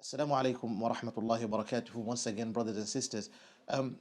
Assalamu alaikum wa rahmatullahi wa barakatuh. Once again, brothers and sisters. Um,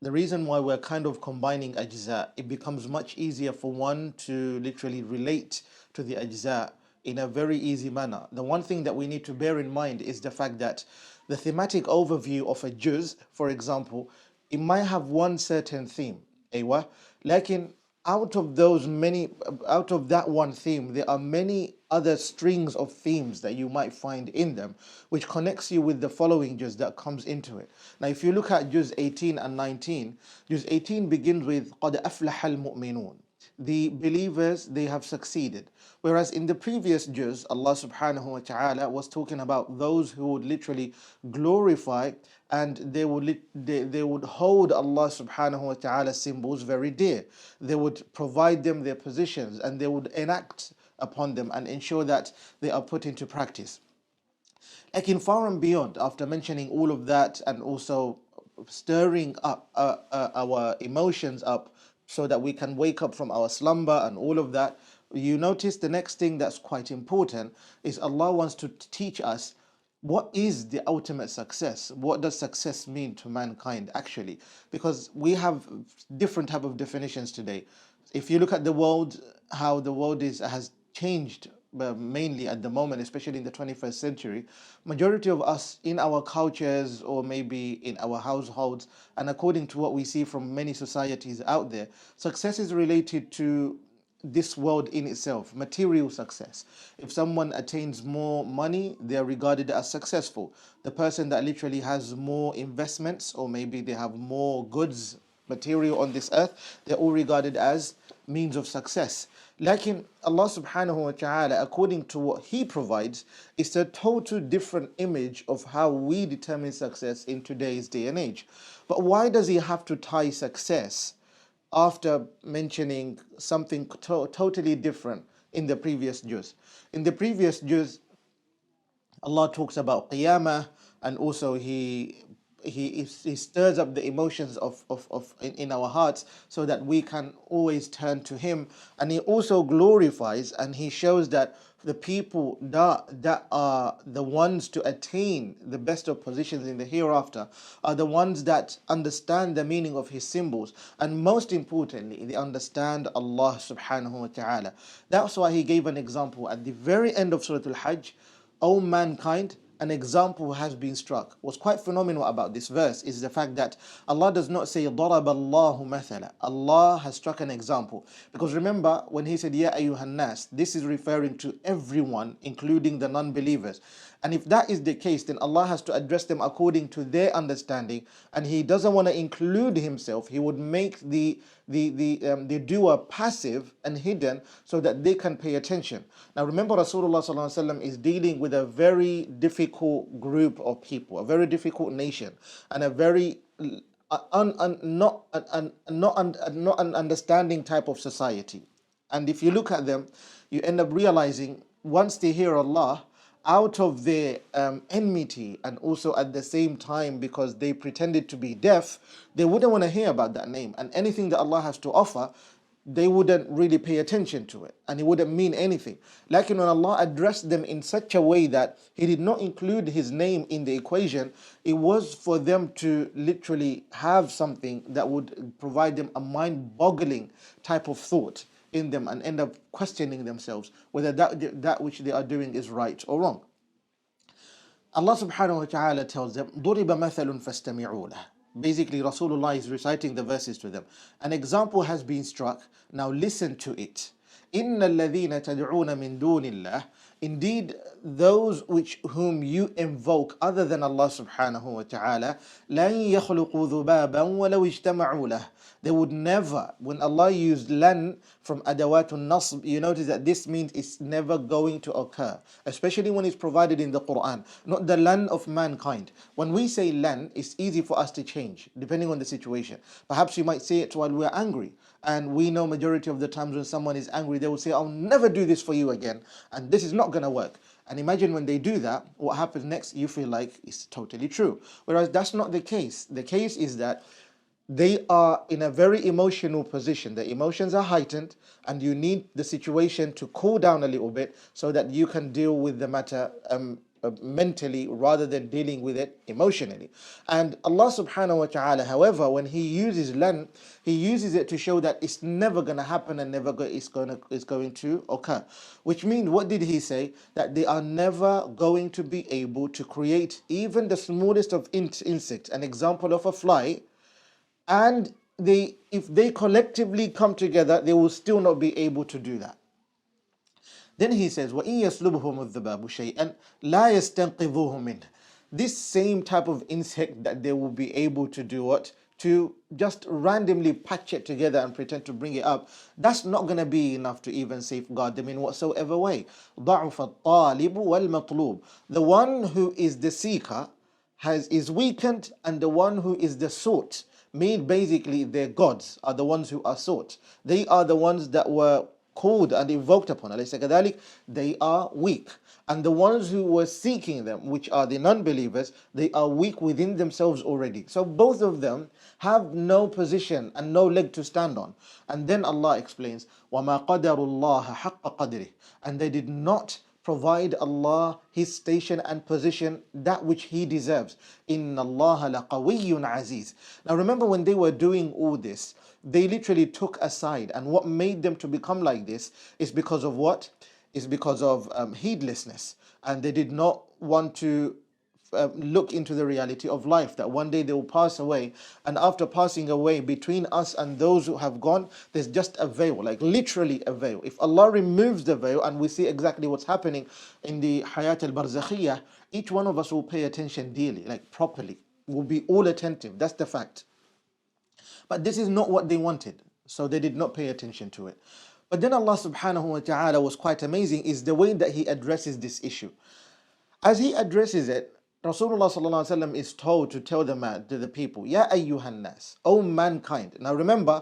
the reason why we're kind of combining ajza, it becomes much easier for one to literally relate to the ajza in a very easy manner. The one thing that we need to bear in mind is the fact that the thematic overview of a juz, for example, it might have one certain theme. Aywa. Lakin out of that one theme, there are many other strings of themes that you might find in them, which connects you with the following juz that comes into it. Now, if you look at juz 18 and 19, juz 18 begins with قَدْ أَفْلَحَ الْمُؤْمِنُونَ. The believers, they have succeeded. Whereas in the previous juz, Allah subhanahu wa ta'ala was talking about those who would literally glorify, and they would hold Allah subhanahu wa ta'ala symbols very dear. They would provide them their positions, and they would enact upon them and ensure that they are put into practice. Like in far and beyond, after mentioning all of that and also stirring up our emotions up so that we can wake up from our slumber and all of that, you notice the next thing that's quite important is Allah wants to teach us what is the ultimate success. What does success mean to mankind actually? Because we have different type of definitions today. If you look at the world, how the world has changed, mainly at the moment, especially in the 21st century, majority of us in our cultures or maybe in our households, and according to what we see from many societies out there, success is related to this world in itself, material success. If someone attains more money, they are regarded as successful. The person that literally has more investments, or maybe they have more goods, material on this earth, they're all regarded as means of success. Like in Allah subhanahu wa ta'ala, according to what He provides, it's a total different image of how we determine success in today's day and age. But why does He have to tie success after mentioning something totally different in the previous juz? In the previous juz, Allah talks about qiyamah, and also he stirs up the emotions in our hearts so that we can always turn to Him. And He also glorifies, and He shows that the people that are the ones to attain the best of positions in the hereafter are the ones that understand the meaning of His symbols, and most importantly, they understand Allah subhanahu wa ta'ala. That's why He gave an example at the very end of Surah Al-Hajj. O mankind, an example has been struck. What's quite phenomenal about this verse is the fact that Allah does not say ضَرَبَ اللَّهُ مَثَلًا. Allah has struck an example. Because remember, when He said Ya ayyuhan nas, this is referring to everyone, including the non-believers. And if that is the case, then Allah has to address them according to their understanding, and He doesn't want to include Himself. He would make the doer passive and hidden so that they can pay attention. Now remember, Rasulullah ﷺ is dealing with a very difficult group of people, a very difficult nation, and a very not an understanding type of society. And if you look at them, you end up realizing once they hear Allah, out of their enmity, and also at the same time because they pretended to be deaf, they wouldn't want to hear about that name. And anything that Allah has to offer, they wouldn't really pay attention to it, and it wouldn't mean anything. Like when Allah addressed them in such a way that He did not include His name in the equation, it was for them to literally have something that would provide them a mind-boggling type of thought in them, and end up questioning themselves whether that which they are doing is right or wrong. Allah subhanahu wa ta'ala tells them, ضُرِبَ مَثَلٌ فَاسْتَمِعُوا لَهُ. Basically, Rasulullah is reciting the verses to them. An example has been struck. Now listen to it. إِنَّ الَّذِينَ تَدْعُونَ مِن دُونِ اللَّهِ. Indeed, those whom you invoke other than Allah subhanahu wa ta'ala, لَن يَخْلُقُوا ذُبَابًا وَلَوْ اجْتَمَعُوا لَهُ. They would never, when Allah used lan from adawatun nasb, you notice that this means it's never going to occur, especially when it's provided in the Quran, not the lan of mankind. When we say lan, it's easy for us to change depending on the situation. Perhaps you might say it while we're angry, and we know majority of the times when someone is angry, they will say, I'll never do this for you again, and this is not going to work. And imagine when they do that, what happens next? You feel like it's totally true. Whereas that's not the case. The case is that they are in a very emotional position. The emotions are heightened, and you need the situation to cool down a little bit so that you can deal with the matter mentally rather than dealing with it emotionally. And Allah subhanahu wa ta'ala, however, when He uses lan, He uses it to show that it's never going to happen and it's going to occur. Which means, what did He say? That they are never going to be able to create even the smallest of insects, an example of a fly, and if they collectively come together, they will still not be able to do that. Then he says, وَإِن يَسْلُبْهُمُ الذُّبَابُ شَيْئًا لَا يَسْتَنْقِذُوهُ مِنْهُ. This same type of insect that they will be able to do what? To just randomly patch it together and pretend to bring it up. That's not going to be enough to even safeguard them in whatsoever way. ضَعُفَ الطَّالِبُ وَالْمَطْلُوبُ. The one who is the seeker is weakened, and the one who is the sought, mean basically their gods are the ones who are sought. They are the ones that were called and invoked upon. أَلَيْسَ كَذَلِكَ? They are weak. And the ones who were seeking them, which are the non-believers, they are weak within themselves already. So both of them have no position and no leg to stand on. And then Allah explains, وَمَا قَدَرُ اللَّهَ حَقَّ قَدْرِهِ. And they did not provide Allah His station and position, that which He deserves. إِنَّ اللَّهَ لَقَوِيٌّ aziz. Now remember, when they were doing all this, they literally took a side, and what made them to become like this is because of what? Is because of heedlessness, and they did not want to look into the reality of life, that one day they will pass away, and after passing away, between us and those who have gone, there's just a veil, like literally a veil. If Allah removes the veil and we see exactly what's happening in the Hayat al-Barzakhiyah, each one of us will pay attention dearly, like properly, will be all attentive. That's the fact. But this is not what they wanted, so they did not pay attention to it. But then Allah subhanahu wa ta'ala was quite amazing, is the way that He addresses this issue. As He addresses it, Rasulullah sallallahu alaihi wasallam is told to tell to the people, Ya ayyuhan nas, O mankind. Now remember,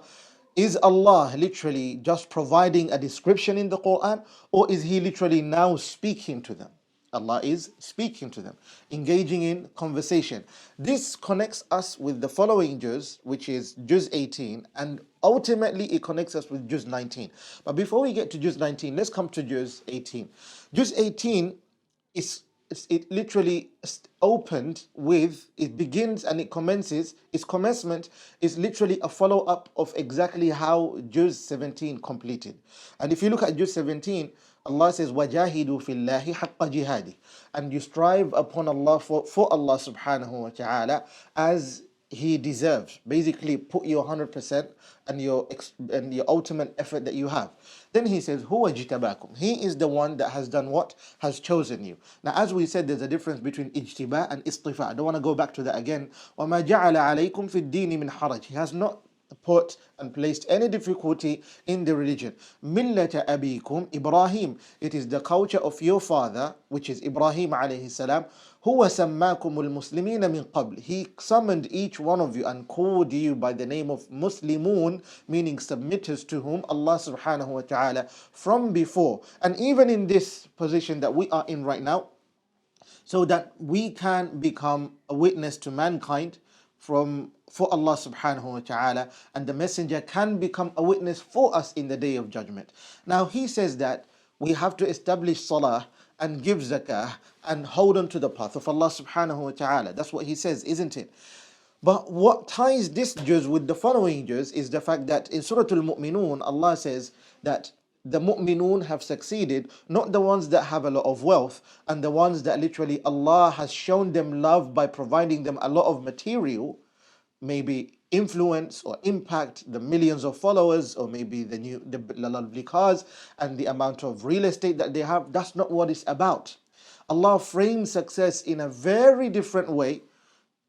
is Allah literally just providing a description in the Quran, or is He literally now speaking to them? Allah is speaking to them, engaging in conversation. This connects us with the following juz, which is juz 18, and ultimately it connects us with juz 19. But before we get to juz 19, let's come to juz 18. Juz 18 it literally opened with, it begins and it commences, its commencement is literally a follow-up of exactly how juz 17 completed. And if you look at juz 17, Allah says, وَجَاهِدُوا فِي اللَّهِ حَقَّ جِهَادِهِ. And you strive upon Allah for Allah subhanahu wa ta'ala as He deserves. Basically, put your 100% and your ultimate effort that you have. Then He says, هُوَ اجْتَبَاكُمْ. He is the one that has done what? Has chosen you. Now, as we said, there's a difference between ijtiba and istifa. I don't want to go back to that again. وَمَا جَعَلَ عَلَيْكُمْ فِي الدِّينِ مِنْ حَرَجٍ. He has not put and placed any difficulty in the religion. Millata abikum Ibrahim. It is the culture of your father, which is Ibrahim alayhi salam. Huwa sammakumul muslimina min qabl. He summoned each one of you and called you by the name of Muslimun, meaning submitters to whom? Allah subhanahu wa ta'ala, from before. And even in this position that we are in right now, so that we can become a witness to mankind for Allah subhanahu wa ta'ala, and the messenger can become a witness for us in the day of judgment. Now He says that we have to establish salah and give zakah and hold on to the path of Allah subhanahu wa ta'ala. That's what He says, isn't it? But what ties this juz with the following juz is the fact that in Surah Al-Mu'minun, Allah says that the mu'minun have succeeded, not the ones that have a lot of wealth and the ones that literally Allah has shown them love by providing them a lot of material, maybe influence or impact, the millions of followers, or maybe the lovely cars and the amount of real estate that they have. That's not what it's about. Allah frames success in a very different way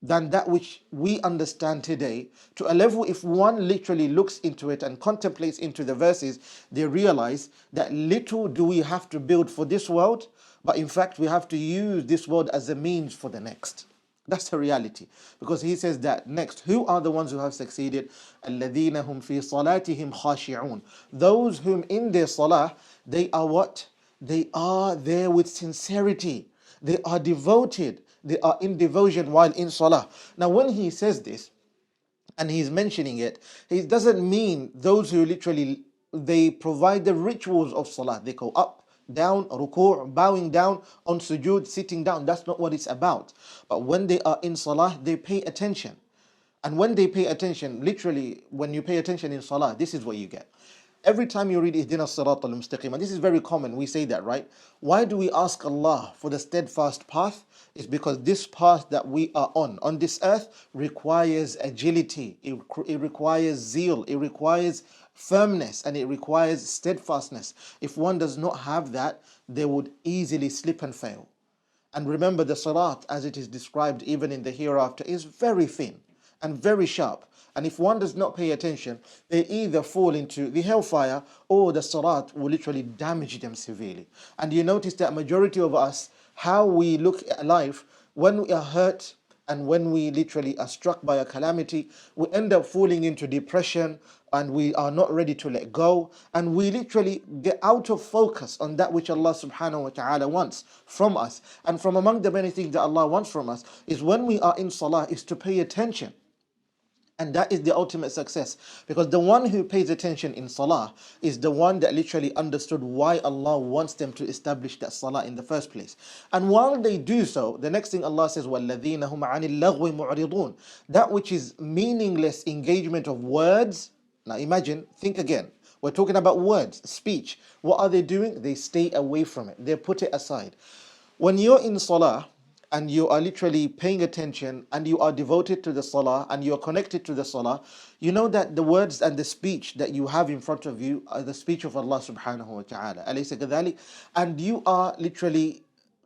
than that which we understand today, to a level if one literally looks into it and contemplates into the verses, they realize that little do we have to build for this world, but in fact we have to use this world as a means for the next. That's the reality. Because He says that next, who are the ones who have succeeded? الَّذِينَ هُمْ فِي صَلَاتِهِمْ خَاشِعُونَ. Those whom in their salah, they are what? They are there with sincerity. They are devoted. They are in devotion while in salah. Now when He says this, and He's mentioning it, He doesn't mean those who literally, they provide the rituals of salah. They go up, down, ruku', bowing down, on sujood, sitting down. That's not what it's about. But when they are in salah, they pay attention. And when they pay attention, literally, when you pay attention in salah, this is what you get. Every time you read Ihdina Sirat al-Mustaqim, and this is very common, we say that, right? Why do we ask Allah for the steadfast path? It's because this path that we are on this earth, requires agility, it requires zeal, it requires firmness, and it requires steadfastness. If one does not have that, they would easily slip and fail. And remember, the Sirat, as it is described even in the hereafter, is very thin and very sharp. And if one does not pay attention, they either fall into the hellfire, or the Sirat will literally damage them severely. And you notice that majority of us, how we look at life, when we are hurt and when we literally are struck by a calamity, we end up falling into depression, and we are not ready to let go, and we literally get out of focus on that which Allah subhanahu wa ta'ala wants from us. And from among the many things that Allah wants from us is, when we are in salah, is to pay attention. And that is the ultimate success, because the one who pays attention in salah is the one that literally understood why Allah wants them to establish that salah in the first place. And while they do so, the next thing Allah says, وَالَّذِينَ هُمْ عَنِ اللَّغْوِ مُعْرِضُونَ. That which is meaningless engagement of words. Now imagine, think again. We're talking about words, speech. What are they doing? They stay away from it. They put it aside. When you're in salah, and you are literally paying attention, and you are devoted to the salah, and you are connected to the salah, you know that the words and the speech that you have in front of you are the speech of Allah subhanahu wa ta'ala. Alaysa kadhalik? And you are literally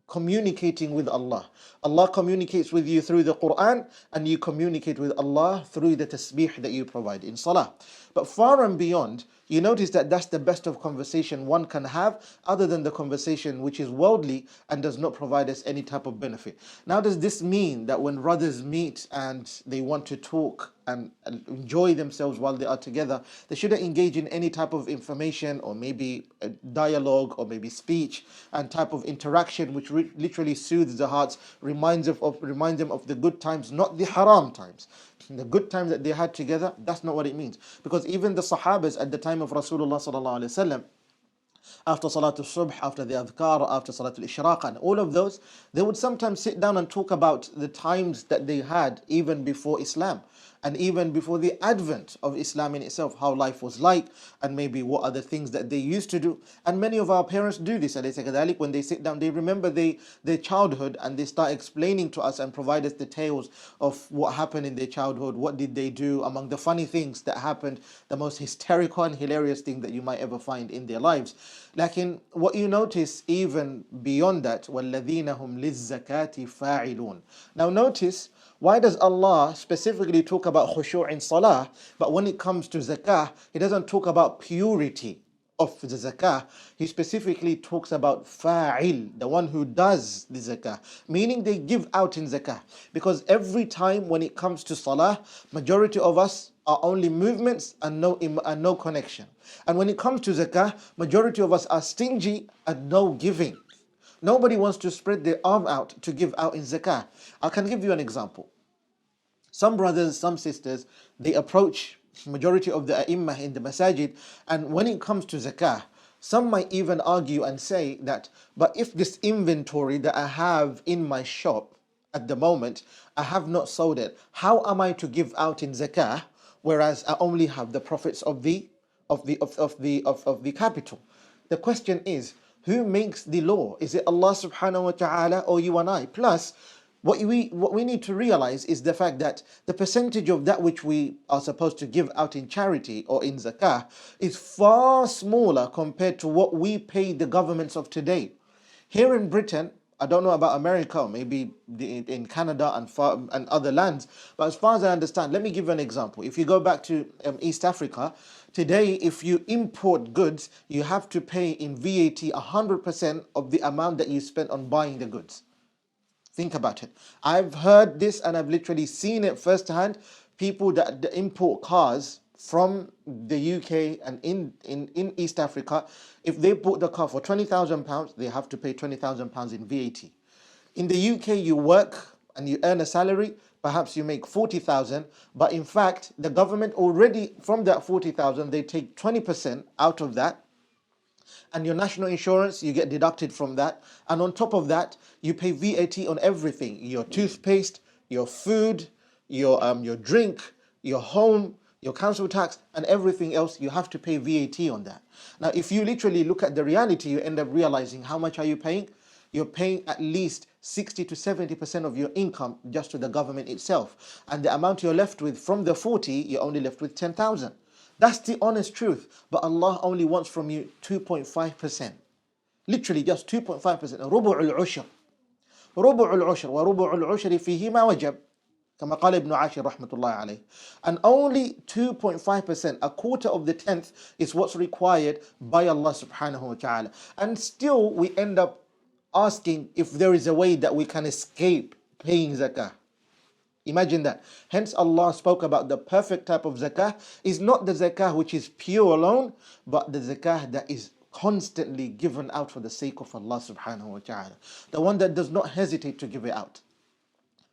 communicating with Allah. Allah communicates with you through the Quran, and you communicate with Allah through the tasbih that you provide in salah. But far and beyond, you notice that that's the best of conversation one can have, other than the conversation which is worldly and does not provide us any type of benefit. Now, does this mean that when brothers meet and they want to talk and enjoy themselves while they are together, they shouldn't engage in any type of information, or maybe a dialogue, or maybe speech and type of interaction which literally soothes the hearts, reminds them of the good times, not the haram times? The good times that they had together, that's not what it means. Because even the Sahabas at the time of Rasulullah sallallahu alaihi wasallam, after Salatul Subh, after the Adhkar, after Salatul Ishraq, and all of those, they would sometimes sit down and talk about the times that they had even before Islam, and even before the advent of Islam in itself, how life was like, and maybe what are the things that they used to do. And many of our parents do this. When they sit down, they remember their childhood, and they start explaining to us and provide us the tales of what happened in their childhood, what did they do, among the funny things that happened, the most hysterical and hilarious thing that you might ever find in their lives. Lakin what you notice even beyond that, وَالَّذِينَ هُمْ لِلزَّكَاةِ فَاعِلُونَ. Now notice, why does Allah specifically talk about khushu' in salah, but when it comes to zakah, He doesn't talk about purity of the zakah? He specifically talks about fa'il, the one who does the zakah, meaning they give out in zakah. Because every time when it comes to salah, majority of us are only movements and no connection. And when it comes to zakah, majority of us are stingy and no giving. Nobody wants to spread their arm out to give out in zakah. I can give you an example. Some brothers, some sisters, they approach majority of the ai in the masajid, and when it comes to zakah, some might even argue and say that, but if this inventory that I have in my shop at the moment, I have not sold it, how am I to give out in zakah, whereas I only have the profits of the capital? The question is, who makes the law? Is it Allah subhanahu wa ta'ala, or you and I? Plus, what we need to realize is the fact that the percentage of that which we are supposed to give out in charity or in zakah is far smaller compared to what we pay the governments of today. Here in Britain, I don't know about America, or maybe in Canada and other lands, but as far as I understand, let me give you an example. If you go back to East Africa, today, if you import goods, you have to pay in VAT 100% of the amount that you spent on buying the goods. Think about it. I've heard this and I've literally seen it firsthand. People that import cars from the UK and in East Africa, if they bought the car for £20,000, they have to pay £20,000 in VAT. In the UK, you work and you earn a salary, perhaps you make 40,000, but in fact, the government already, from that 40,000, they take 20% out of that, And your national insurance, you get deducted from that. And on top of that, you pay VAT on everything: your toothpaste, your food, your drink, your home, your council tax, and everything else. You have to pay VAT on that. Now, if you literally look at the reality, you end up realizing how much are you paying? You're paying at least 60 to 70% of your income just to the government itself. And the amount you're left with from the 40, you're only left with 10,000. That's the honest truth. But Allah only wants from you 2.5%. Literally just 2.5%. ربع العشر. ربع العشر وربع العشر فيه ما وجب. كما قال ابن عاشر رحمة الله عليه. And only 2.5%, a quarter of the tenth, is what's required by Allah subhanahu wa ta'ala. And still we end up asking if there is a way that we can escape paying zakah. Imagine that. Hence Allah spoke about the perfect type of zakah is not the zakah which is pure alone, but the zakah that is constantly given out for the sake of Allah subhanahu wa ta'ala. The one that does not hesitate to give it out.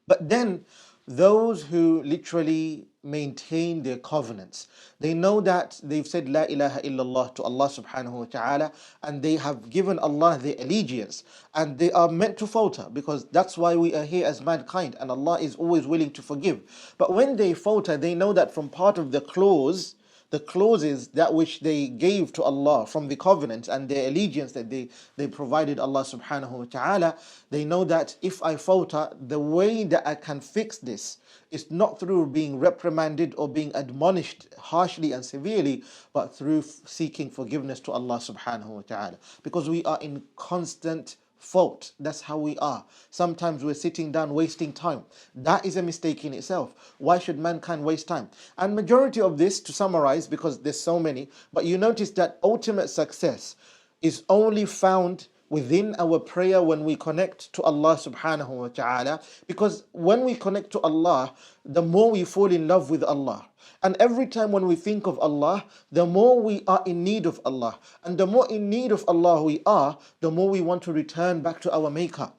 But then those who literally maintain their covenants, they know that they've said La ilaha illallah to Allah subhanahu wa ta'ala, and they have given Allah their allegiance, and they are meant to falter, because that's why we are here as mankind, and Allah is always willing to forgive. But when they falter, they know that from part of the clauses that which they gave to Allah from the covenant and their allegiance that they provided Allah subhanahu wa ta'ala, they know that if I falter, the way that I can fix this is not through being reprimanded or being admonished harshly and severely, but through seeking forgiveness to Allah subhanahu wa ta'ala. Because we are in constant fault. That's how we are. Sometimes we're sitting down wasting time. That is a mistake in itself. Why should mankind waste time? And majority of this, to summarize, because there's so many, but you notice that ultimate success is only found within our prayer when we connect to Allah subhanahu wa ta'ala. Because when we connect to Allah, the more we fall in love with Allah. And every time when we think of Allah, the more we are in need of Allah. And the more in need of Allah we are, the more we want to return back to our Maker.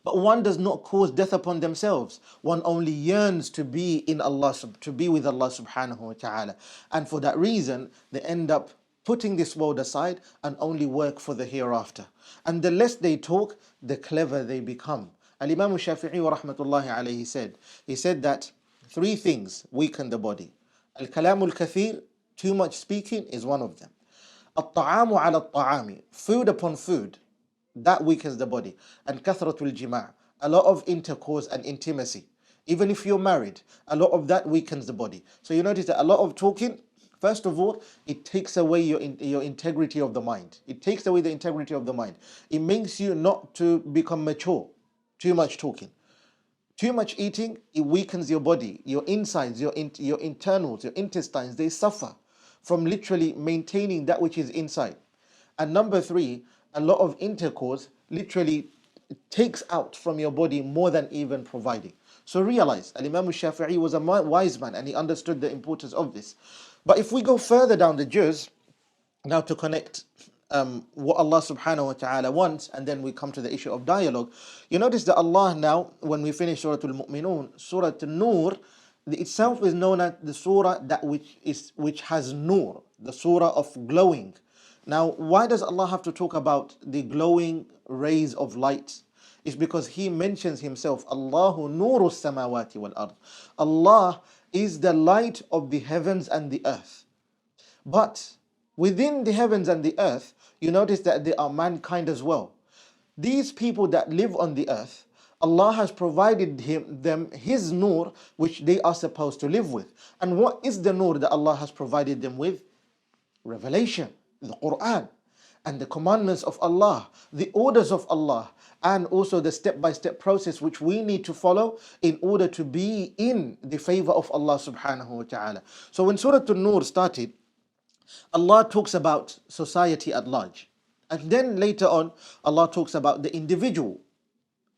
But one does not cause death upon themselves. One only yearns to be in Allah, to be with Allah subhanahu wa ta'ala. And for that reason, they end up putting this world aside and only work for the hereafter. And the less they talk, the clever they become. Al-Imam Shafi'i wa rahmatullahi alayhi he said that three things weaken the body. Al-kalamul kathir, too much speaking, is one of them. Al-ta'amu ala al-ta'ami, food upon food, that weakens the body. And kathratul jima', a lot of intercourse and intimacy. Even if you're married, a lot of that weakens the body. So you notice that a lot of talking, first of all, it takes away your integrity of the mind. It takes away the integrity of the mind. It makes you not to become mature. Too much talking. Too much eating, it weakens your body, your insides, your internals, your intestines, they suffer from literally maintaining that which is inside. And number three, a lot of intercourse literally takes out from your body more than even providing. So realize, Al-Imam Shafi'i was a wise man and he understood the importance of this. But if we go further down the juz, now to connect what Allah subhanahu wa ta'ala wants, and then we come to the issue of dialogue. You notice that Allah now, when we finish Surah Al-Mu'minun, Surah An-Nur itself is known as the surah which has nur, the surah of glowing. Now, why does Allah have to talk about the glowing rays of light? It's because He mentions Himself, Allahu nuru samawati wal ard. Allah is the light of the heavens and the earth. But within the heavens and the earth, you notice that there are mankind as well. These people that live on the earth, Allah has provided them His nur, which they are supposed to live with. And what is the nur that Allah has provided them with? Revelation, the Quran, and the commandments of Allah, the orders of Allah, and also the step-by-step process which we need to follow in order to be in the favor of Allah subhanahu wa ta'ala. So when Surah An-Nur started, Allah talks about society at large. And then later on, Allah talks about the individual.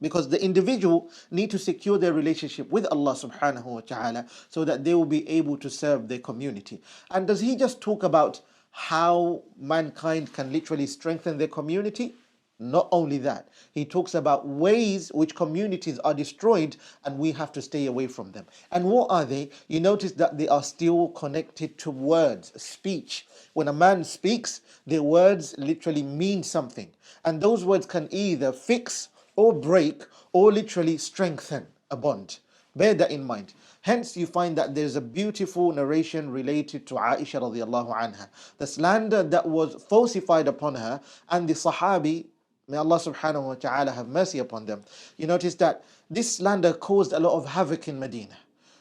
Because the individual need to secure their relationship with Allah subhanahu wa ta'ala so that they will be able to serve their community. And does He just talk about how mankind can literally strengthen their community? Not only that, he talks about ways which communities are destroyed and we have to stay away from them. And what are they? You notice that they are still connected to words, speech. When a man speaks, the words literally mean something. And those words can either fix or break or literally strengthen a bond. Bear that in mind. Hence, you find that there's a beautiful narration related to Aisha radiallahu anha. The slander that was falsified upon her and the Sahabi, may Allah subhanahu wa ta'ala have mercy upon them. You notice that this slander caused a lot of havoc in Medina.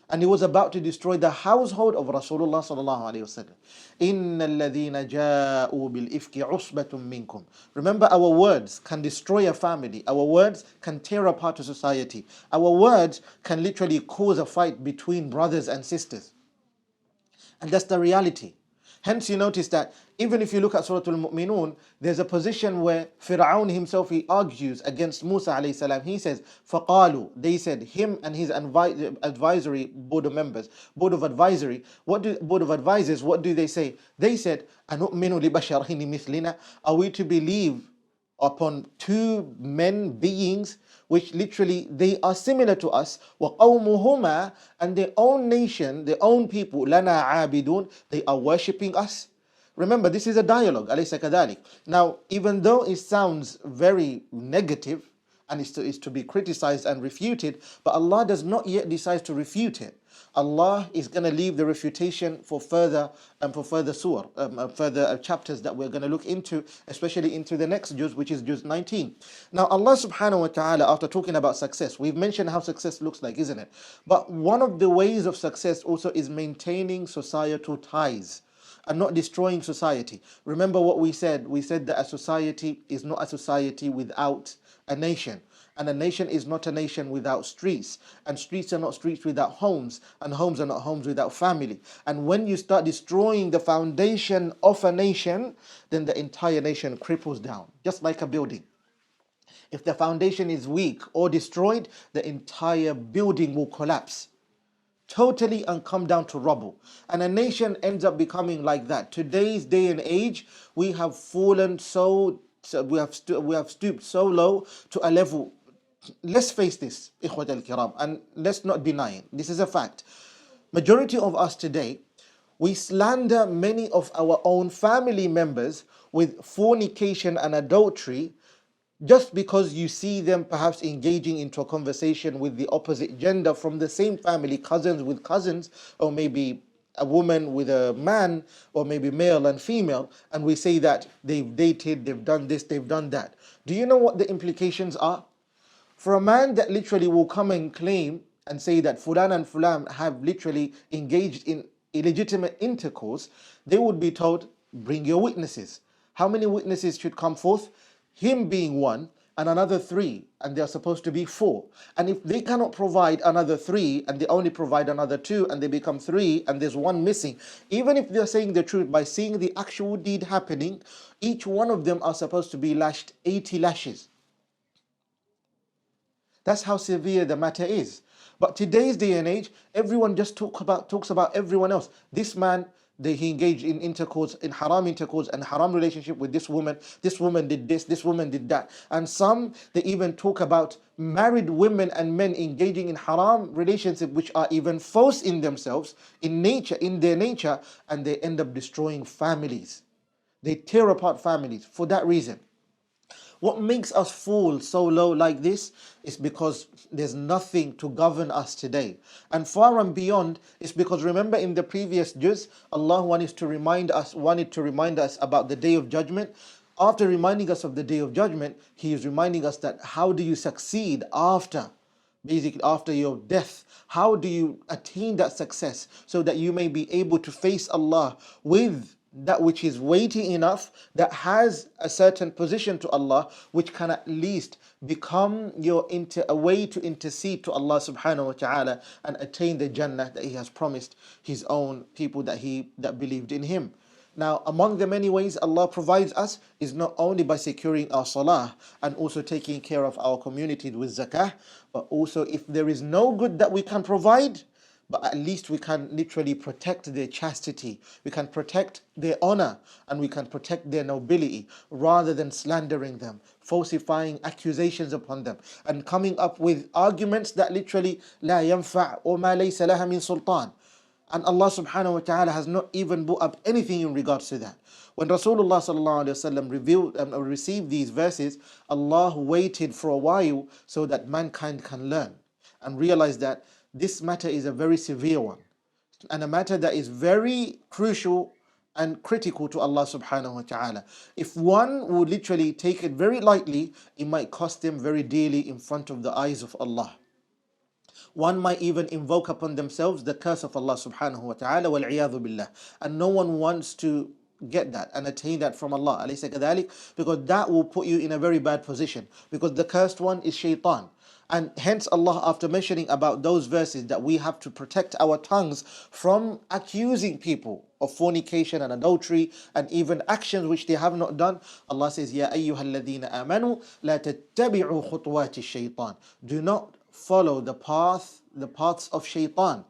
And he was about to destroy the household of Rasulullah sallallahu alayhi wa sallam. إِنَّ الَّذِينَ جَاءُوا بِالْإِفْكِ عُصْبَةٌ مِّنكُمْ. Remember, our words can destroy a family. Our words can tear apart a society. Our words can literally cause a fight between brothers and sisters. And that's the reality. Hence, you notice that even if you look at Surah Al-Mu'minun, there's a position where Fir'aun himself, he argues against Musa alayhi salam. He says, فَقَالُوا, they said, him and his advisory board of members, board of advisory, board of advisors, what do they say? They said, أَنُؤْمِنُ لِبَشَرِهِ مِثْلِنَا. Are we to believe upon two men beings which literally they are similar to us, وَقَوْمُهُمَا, and their own nation, their own people, لَنَا عَابِدُونَ, they are worshipping us? Remember, this is a dialogue, أَلَيْسَ كَذَلِكَ. Now, even though it sounds very negative and is to be criticized and refuted, but Allah does not yet decide to refute it. Allah is going to leave the refutation for further surah, further chapters that we're going to look into, especially into the next juz, which is juz 19. Now, Allah subhanahu wa ta'ala, after talking about success, we've mentioned how success looks like, isn't it? But one of the ways of success also is maintaining societal ties and not destroying society. Remember what we said? We said that a society is not a society without a nation. And a nation is not a nation without streets. And streets are not streets without homes. And homes are not homes without family. And when you start destroying the foundation of a nation, then the entire nation cripples down, just like a building. If the foundation is weak or destroyed, the entire building will collapse totally and come down to rubble. And a nation ends up becoming like that. Today's day and age, we have fallen we have stooped so low to a level. Let's face this, ikhwat al-kiram, and let's not deny it. This is a fact. Majority of us today, we slander many of our own family members with fornication and adultery, just because you see them perhaps engaging into a conversation with the opposite gender from the same family, cousins with cousins, or maybe a woman with a man, or maybe male and female, and we say that they've dated, they've done this, they've done that. Do you know what the implications are? For a man that literally will come and claim and say that Fulan and Fulan have literally engaged in illegitimate intercourse, they would be told, bring your witnesses. How many witnesses should come forth? Him being one, and another three, and they're supposed to be four. And if they cannot provide another three, and they only provide another two, and they become three, and there's one missing, even if they're saying the truth by seeing the actual deed happening, each one of them are supposed to be lashed 80 lashes. That's how severe the matter is. But today's day and age, everyone just talks about everyone else. This man, he engaged in intercourse, in haram intercourse and haram relationship with this woman. This woman did this woman did that. And some, they even talk about married women and men engaging in haram relationship, which are even false in themselves, in their nature, and they end up destroying families. They tear apart families for that reason. What makes us fall so low like this is because there's nothing to govern us today. And far and beyond is because, remember in the previous juz, Allah wanted to remind us about the day of judgment. After reminding us of the day of judgment, He is reminding us that how do you succeed after your death? How do you attain that success so that you may be able to face Allah with that which is weighty enough, that has a certain position to Allah, which can at least become a way to intercede to Allah subhanahu wa ta'ala and attain the Jannah that He has promised His own people that believed in Him. Now, among the many ways Allah provides us is not only by securing our salah and also taking care of our community with zakah, but also if there is no good that we can provide, but at least we can literally protect their chastity, we can protect their honor, and we can protect their nobility, rather than slandering them, falsifying accusations upon them, and coming up with arguments that literally لا ينفع وما ليس لها من سلطان. And Allah subhanahu wa ta'ala has not even brought up anything in regards to that. When Rasulullah sallallahu alayhi wa sallam received these verses, Allah waited for a while so that mankind can learn and realize that this matter is a very severe one, and a matter that is very crucial and critical to Allah subhanahu wa ta'ala. If one would literally take it very lightly, it might cost them very dearly in front of the eyes of Allah. One might even invoke upon themselves the curse of Allah subhanahu wa ta'ala, wal-'iyadhu billah. And no one wants to get that and attain that from Allah. Alaysa kadhalik? Because that will put you in a very bad position. Because the cursed one is shaitan. And hence Allah, after mentioning about those verses that we have to protect our tongues from accusing people of fornication and adultery and even actions which they have not done, Allah says, Ya ayyuhalladhina amanu la tattabi'u khutuwati shaitan. Do not follow the paths of shaitan.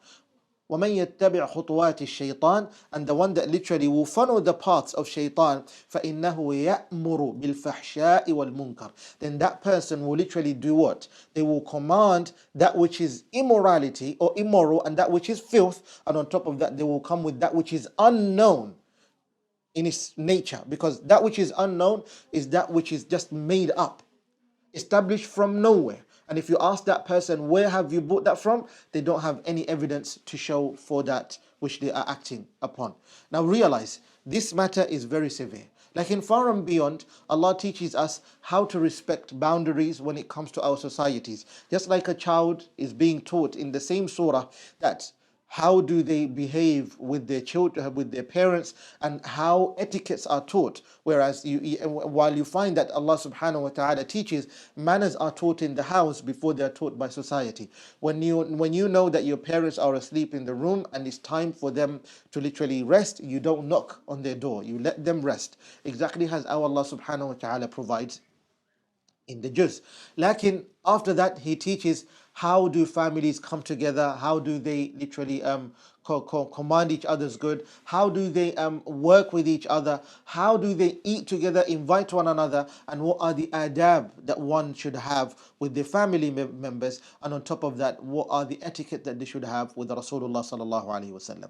وَمَنْ يَتَّبِعْ خُطُوَاتِ الشَّيْطَانِ, and the one that literally will follow the paths of shaitan, فَإِنَّهُ يَأْمُرُ بِالْفَحْشَاءِ وَالْمُنْكَرِ. Then that person will literally do what? They will command that which is immorality or immoral, and that which is filth, and on top of that they will come with that which is unknown in its nature, because that which is unknown is that which is just made up, established from nowhere. And if you ask that person, where have you bought that from? They don't have any evidence to show for that which they are acting upon. Now realize, this matter is very severe. Like in Far and Beyond, Allah teaches us how to respect boundaries when it comes to our societies. Just like a child is being taught in the same surah that how do they behave with their children, with their parents, and how etiquettes are taught. Whereas while you find that Allah subhanahu wa ta'ala teaches, manners are taught in the house before they are taught by society. When you know that your parents are asleep in the room and it's time for them to literally rest, you don't knock on their door, you let them rest. Exactly as how Allah subhanahu wa ta'ala provides in the juz. Lakin after that, he teaches how do families come together, how do they literally command each other's good, how do they work with each other, how do they eat together, invite one another, and what are the adab that one should have with their family members, and on top of that, what are the etiquette that they should have with Rasulullah sallallahu alaihi wasallam.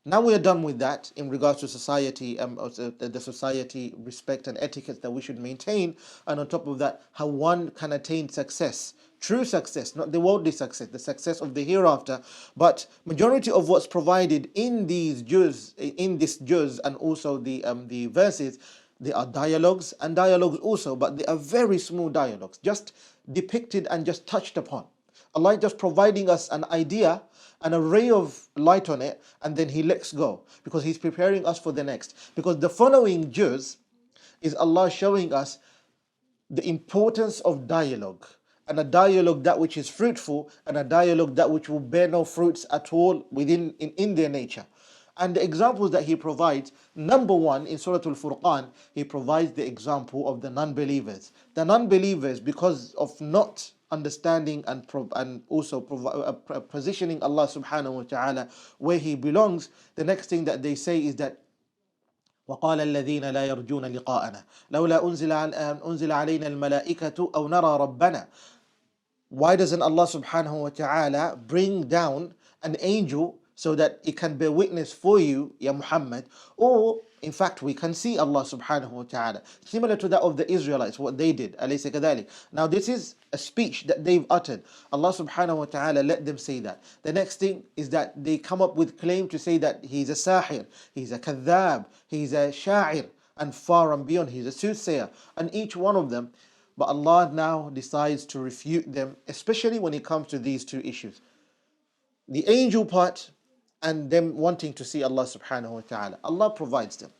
Now we are done with that in regards to society, the society respect and etiquette that we should maintain, and on top of that, how one can attain success, true success, not the worldly success, the success of the hereafter. But majority of what's provided in this juz, and also the verses, they are dialogues and dialogues also, but they are very small dialogues, just depicted and just touched upon. Allah is just providing us an idea, an array of light on it, and then He lets go, because He's preparing us for the next. Because the following juz is Allah showing us the importance of dialogue, and a dialogue that which is fruitful, and a dialogue that which will bear no fruits at all in their nature. And the examples that He provides, number one, in Surah Al-Furqan, He provides the example of the non-believers. The non-believers, because of not understanding and also positioning Allah subhanahu wa ta'ala where He belongs, the next thing that they say is that وقال الذين لا يرجون لقاءنا لولا أنزل علينا الملائكة أو نرى ربنا. Why doesn't Allah subhanahu wa ta'ala bring down an angel so that it can bear witness for you, Ya Muhammad? Or in fact, we can see Allah subhanahu wa ta'ala. Similar to that of the Israelites, what they did. Alaysa kadhalik. Now this is a speech that they've uttered. Allah subhanahu wa ta'ala let them say that. The next thing is that they come up with claim to say that he's a sahir, he's a kadhab, he's a sha'ir, and far and beyond, he's a soothsayer. And each one of them. But Allah now decides to refute them, especially when it comes to these two issues. The angel part, and them wanting to see Allah subhanahu wa ta'ala. Allah provides them.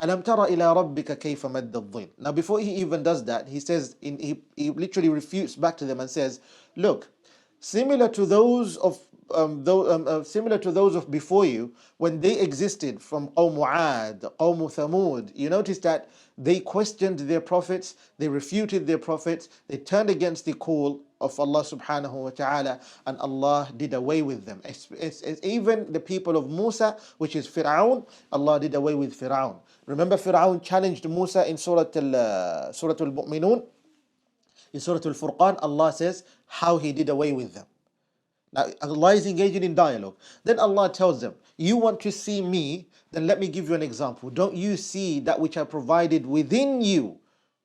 أَلَمْ تَرَ إِلَىٰ رَبِّكَ كَيْفَ مَدَّ الظِّلِ. Now before he even does that, he says, he literally refutes back to them and says, look, similar to those of similar to those of before you, when they existed from Qawm Ad, Qawm Thamud, you notice that they questioned their prophets, they refuted their prophets, they turned against the call of Allah subhanahu wa ta'ala, and Allah did away with them. It's even the people of Musa, which is Fir'aun, Allah did away with Fir'aun. Remember Fir'aun challenged Musa in Surah Al-Mu'minun? In Surah Al-Furqan, Allah says how He did away with them. Now, Allah is engaging in dialogue. Then Allah tells them, you want to see me, then let me give you an example. Don't you see that which I provided within you,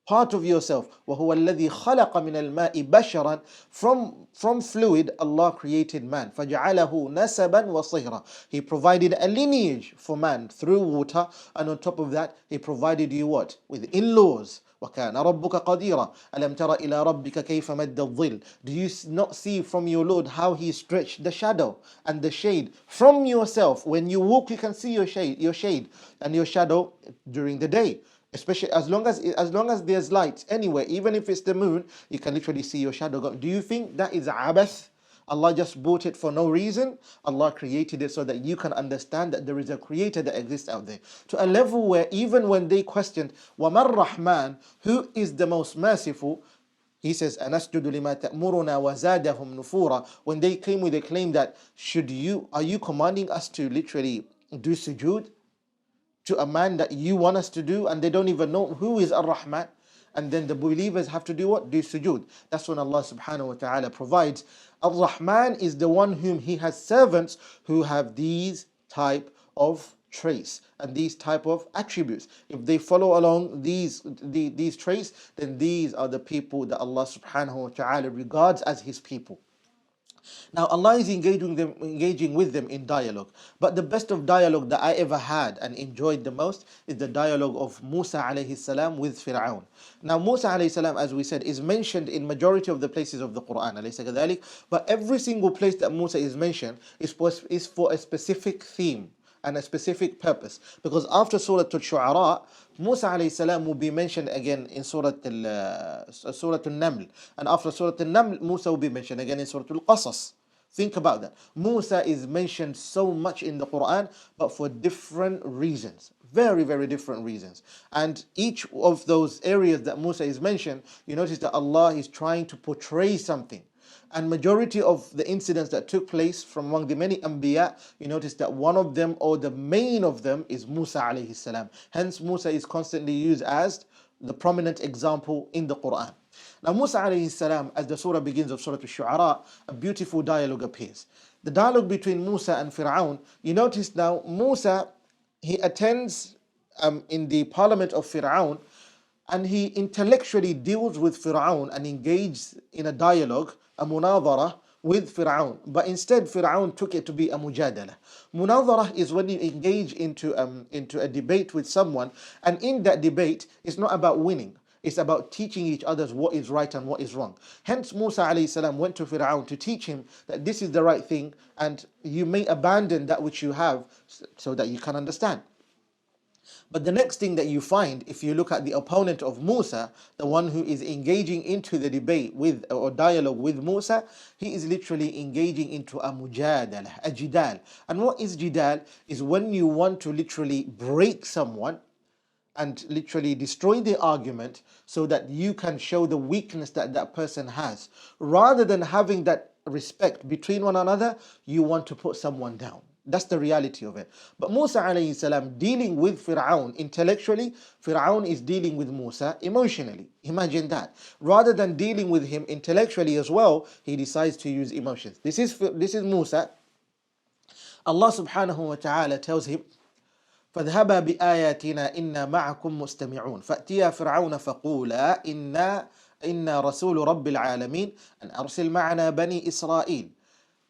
part of yourself? وَهُوَ الَّذِي خَلَقَ مِنَ الْمَاءِ بَشَرًا. From fluid, Allah created man. فَجَعَلَهُ نَسَبًا وَصِهْرًا. He provided a lineage for man through water, and on top of that, He provided you what? With in-laws. وَكَانَ رَبُّكَ قَدِيرًا أَلَمْ تَرَ إِلَىٰ رَبِّكَ كَيْفَ مَدَّ الظِّلِّ. Do you not see from your Lord how He stretched the shadow and the shade from yourself? When you walk, you can see your shade and your shadow during the day. Especially as long as there's light anywhere, even if it's the moon, you can literally see your shadow go. Do you think that is abath? Allah just bought it for no reason. Allah created it so that you can understand that there is a creator that exists out there. To a level where even when they questioned, وَمَا الرَّحْمَنُ, who is the most merciful? He says, أَنَسْجُدُ لِمَا تَأْمُرُنَا وَزَادَهُمْ نُفُورًا. When they came with a claim that, are you commanding us to literally do sujood to a man that you want us to do, and they don't even know who is Ar-Rahman? And then the believers have to do what? Do sujood. That's when Allah subhanahu wa ta'ala provides. Ar-Rahman is the one whom He has servants who have these type of traits and these type of attributes. If they follow along these traits, then these are the people that Allah subhanahu wa ta'ala regards as His people. Now Allah is engaging with them in dialogue. But the best of dialogue that I ever had and enjoyed the most is the dialogue of Musa alayhi salam with Fir'aun. Now Musa alayhi salam, as we said, is mentioned in majority of the places of the Quran, alaysa kadhalik. But every single place that Musa is mentioned is for a specific theme and a specific purpose. Because after Surah Al-Shu'ara, Musa alayhi salam will be mentioned again in Surah Al-Naml. And after Surah Al-Naml, Musa will be mentioned again in Surah Al-Qasas. Think about that. Musa is mentioned so much in the Quran, but for different reasons. Very, very different reasons. And each of those areas that Musa is mentioned, you notice that Allah is trying to portray something. And majority of the incidents that took place from among the many Anbiya, you notice that one of them, or the main of them, is Musa alayhi salam. Hence Musa is constantly used as the prominent example in the Quran. Now Musa alayhi salam, as the surah begins of Surah Al-Shu'ara, a beautiful dialogue appears. The dialogue between Musa and Fir'aun, you notice now Musa, he attends in the parliament of Fir'aun, and he intellectually deals with Fir'aun and engages in a dialogue, a munadhara with Fir'aun. But instead Fir'aun took it to be a mujadala. Munadhara is when you engage into a debate with someone, and in that debate it's not about winning. It's about teaching each other what is right and what is wrong. Hence Musa alayhi salam went to Fir'aun to teach him that this is the right thing, and you may abandon that which you have so that you can understand. But the next thing that you find, if you look at the opponent of Musa, the one who is engaging into the debate with or dialogue with Musa, he is literally engaging into a mujadala, a jidal. And what is jidal? Is when you want to literally break someone and literally destroy the argument so that you can show the weakness that that person has. Rather than having that respect between one another, you want to put someone down. That's the reality of it. But Musa alayhi salam dealing with Fir'aun intellectually, Fir'aun is dealing with Musa emotionally. Imagine that. Rather than dealing with him intellectually as well, he decides to use emotions. This is Musa. Allah subhanahu wa ta'ala tells him, فَاذْهَبَا بِآيَاتِنَا إِنَّا مَعَكُمْ مُسْتَمِعُونَ فَأْتِيَا فِرْعَوْنَ فَقُولَا إِنَّا رَسُولُ رَبِّ الْعَالَمِينَ أَنْ أَرْسِلْ مَعَنَا بَنِي إِسْرَائِيلَ.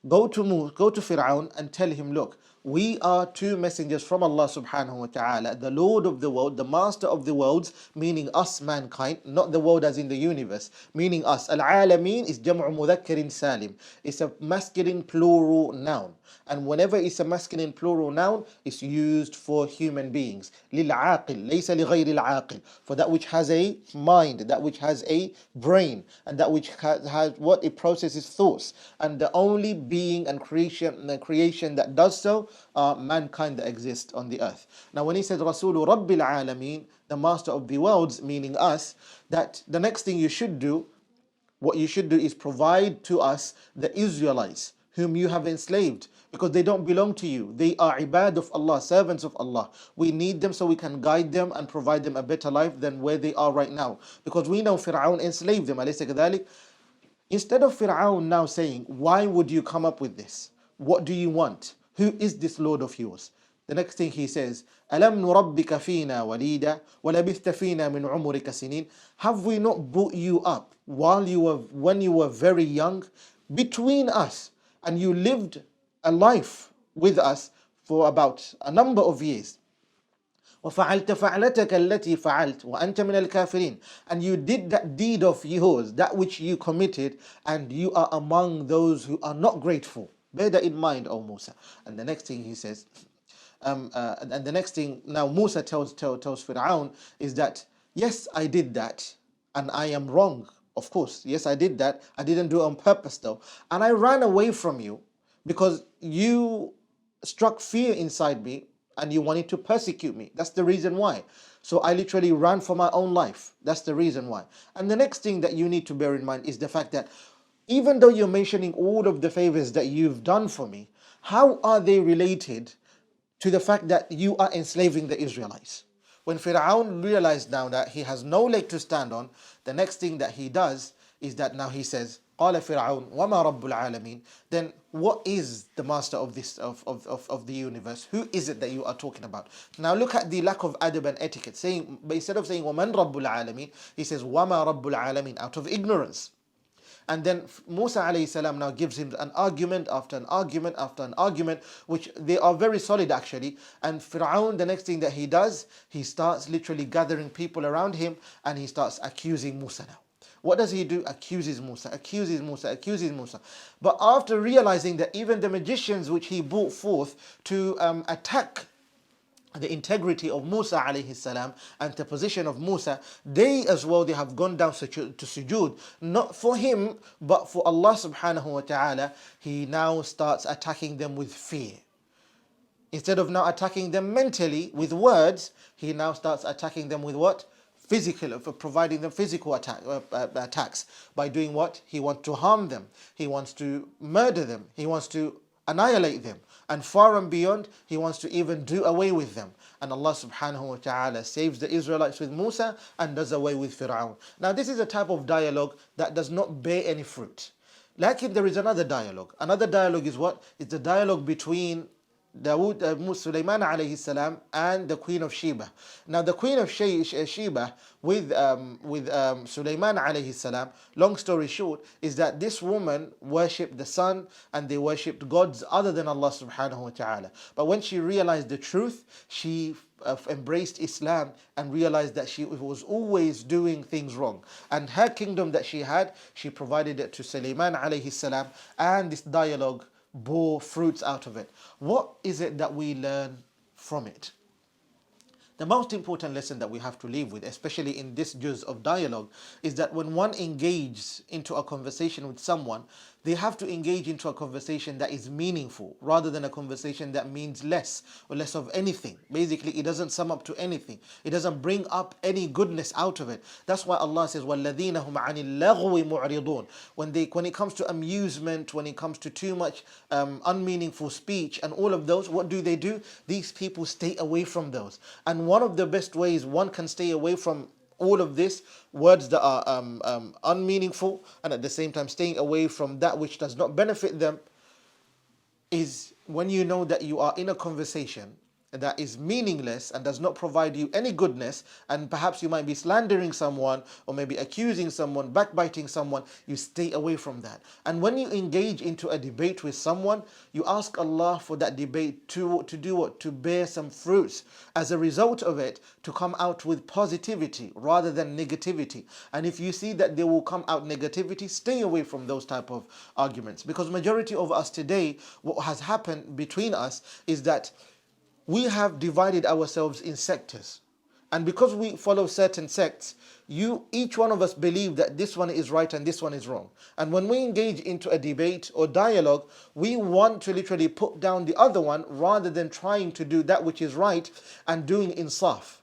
Go to Fir'aun and tell him, look, we are two messengers from Allah subhanahu wa ta'ala, the Lord of the world, the Master of the worlds, meaning us, mankind, not the world as in the universe, meaning us. Al-alameen is jam'u mudhakkarin salim. It's a masculine plural noun. And whenever it's a masculine plural noun, it's used for human beings. لِلْعَاقِلِ لَيْسَ لِغَيْرِ الْعَاقِلِ. For that which has a mind, that which has a brain, and that which has what it processes thoughts. And the only being and creation that does so are mankind that exist on the earth. Now when he says Rasulu Rabbil Alameen, the master of the worlds, meaning us, that the next thing you should do, what you should do is provide to us the Israelites whom you have enslaved, because they don't belong to you. They are ibad of Allah, servants of Allah. We need them so we can guide them and provide them a better life than where they are right now. Because we know Fir'aun enslaved them. أليس كذلك? Instead of Fir'aun now saying, why would you come up with this? What do you want? Who is this Lord of yours? The next thing he says, أَلَمْ نُرَبِّكَ فِينَا وَلِيدًا وَلَبِثْتَ فِينَا مِنْ عُمُرِكَ سِنِينَ. Have we not brought you up when you were very young, between us, and you lived a life with us for about a number of years? وَفَعَلْتَ فَعْلَتَكَ الَّتِي فَعَلْتَ وَأَنْتَ مِنَ الْكَافِرِينَ. And you did that deed of yours, that which you committed, and you are among those who are not grateful. Bear that in mind, O Musa. And the next thing he says, and the next thing now Musa tells Fir'aun is that, yes, I did that, and I am wrong. Of course, yes, I did that. I didn't do it on purpose though. And I ran away from you because you struck fear inside me and you wanted to persecute me. That's the reason why. So I literally ran for my own life. That's the reason why. And the next thing that you need to bear in mind is the fact that even though you're mentioning all of the favors that you've done for me, how are they related to the fact that you are enslaving the Israelites? When Fir'aun realized now that he has no leg to stand on, the next thing that he does is that now he says, قال فرعون وما رب العالمين. Then what is the master of this of the universe? Who is it that you are talking about? Now look at the lack of adab and etiquette. Saying, instead of saying ومن رب العالمين, he says وما رب العالمين, out of ignorance. And then Musa alayhi salam now gives him an argument after an argument after an argument, which they are very solid actually. And Fir'aun, the next thing that he does, he starts literally gathering people around him and he starts accusing Musa now. What does he do? Accuses Musa, accuses Musa, accuses Musa. But after realizing that even the magicians which he brought forth to attack the integrity of Musa alayhi salam and the position of Musa, they as well, they have gone down to sujood, not for him, but for Allah subhanahu wa ta'ala. He now starts attacking them with fear. Instead of now attacking them mentally with words, he now starts attacking them with what? Physical, for providing them physical attacks. By doing what? He wants to harm them. He wants to murder them. He wants to annihilate them. And far and beyond, he wants to even do away with them. And Allah subhanahu wa ta'ala saves the Israelites with Musa and does away with Fir'aun. Now this is a type of dialogue that does not bear any fruit. Like there is another dialogue. Another dialogue is what? It's the dialogue between Sulaiman alayhi salam and the Queen of Sheba. Now the Queen of Sheba with Sulaiman alayhi salam, long story short, is that this woman worshipped the sun and they worshipped gods other than Allah subhanahu wa ta'ala. But when she realized the truth, she embraced Islam and realized that she was always doing things wrong. And her kingdom that she had, she provided it to Sulaiman alayhi salam, and this dialogue bore fruits out of it. What is it that we learn from it? The most important lesson that we have to leave with, especially in this juz of dialogue, is that when one engages into a conversation with someone, they have to engage into a conversation that is meaningful rather than a conversation that means less or less of anything. Basically, it doesn't sum up to anything. It doesn't bring up any goodness out of it. That's why Allah says, وَالَّذِينَ هُمْ عَنِ اللَّغْوِ مُعْرِضُونَ. When it comes to amusement, when it comes to too much unmeaningful speech and all of those, what do? These people stay away from those. And one of the best ways one can stay away from all of this, words that are unmeaningful, and at the same time staying away from that which does not benefit them, is when you know that you are in a conversation that is meaningless and does not provide you any goodness, and perhaps you might be slandering someone or maybe accusing someone, backbiting someone, you stay away from that. And when you engage into a debate with someone, you ask Allah for that debate to do what? To bear some fruits. As a result of it, to come out with positivity rather than negativity. And if you see that they will come out negativity, stay away from those type of arguments. Because majority of us today, what has happened between us is that we have divided ourselves in sectors. And because we follow certain sects, each one of us believe that this one is right and this one is wrong. And when we engage into a debate or dialogue, we want to literally put down the other one rather than trying to do that which is right and doing insaf.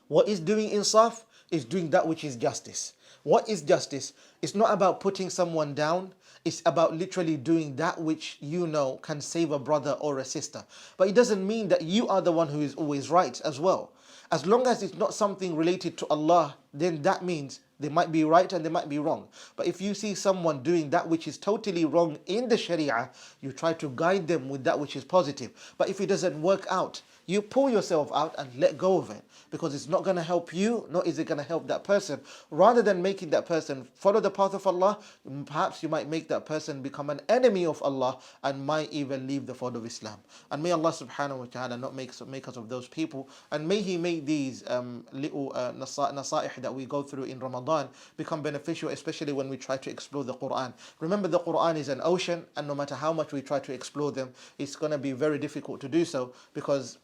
What is doing insaf? Is doing that which is justice. What is justice? It's not about putting someone down. It's about literally doing that which you know can save a brother or a sister. But it doesn't mean that you are the one who is always right as well. As long as it's not something related to Allah, then that means they might be right and they might be wrong. But if you see someone doing that which is totally wrong in the Sharia, you try to guide them with that which is positive. But if it doesn't work out, you pull yourself out and let go of it, because it's not going to help you, nor is it going to help that person. Rather than making that person follow the path of Allah, perhaps you might make that person become an enemy of Allah and might even leave the fold of Islam. And may Allah subhanahu wa ta'ala not make us of those people, and may He make these little nasa'ih that we go through in Ramadan become beneficial, especially when we try to explore the Quran. Remember, the Quran is an ocean, and no matter how much we try to explore them, it's going to be very difficult to do so, because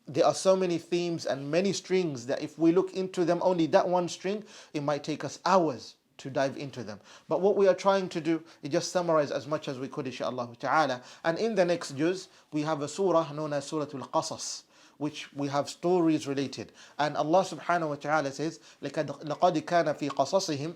there are so many themes and many strings that if we look into them, only that one string, it might take us hours to dive into them. But what we are trying to do is just summarize as much as we could, inshaAllah ta'ala. And in the next juz, we have a surah known as Surah Al-Qasas, which we have stories related. And Allah subhanahu wa ta'ala says, لَقَدْ كَانَ فِي قَصَصِهِمْ,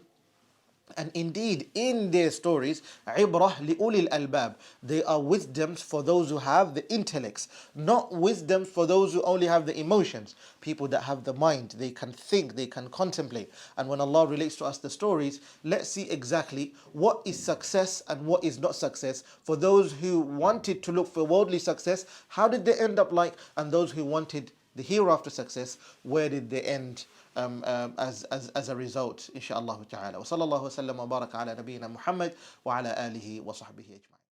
and indeed, in their stories, عِبْرَةٌ لِأُولِي الْأَلْبَابِ, they are wisdoms for those who have the intellects, not wisdoms for those who only have the emotions. People that have the mind, they can think, they can contemplate. And when Allah relates to us the stories, let's see exactly what is success and what is not success. For those who wanted to look for worldly success, how did they end up like? And those who wanted the hereafter success, where did they end as a result, inshaAllah ta'ala. Wa sallallahu wa sallam wa baraka ala nabiyyina Muhammad wa ala alihi wa sahbihi ajma'in.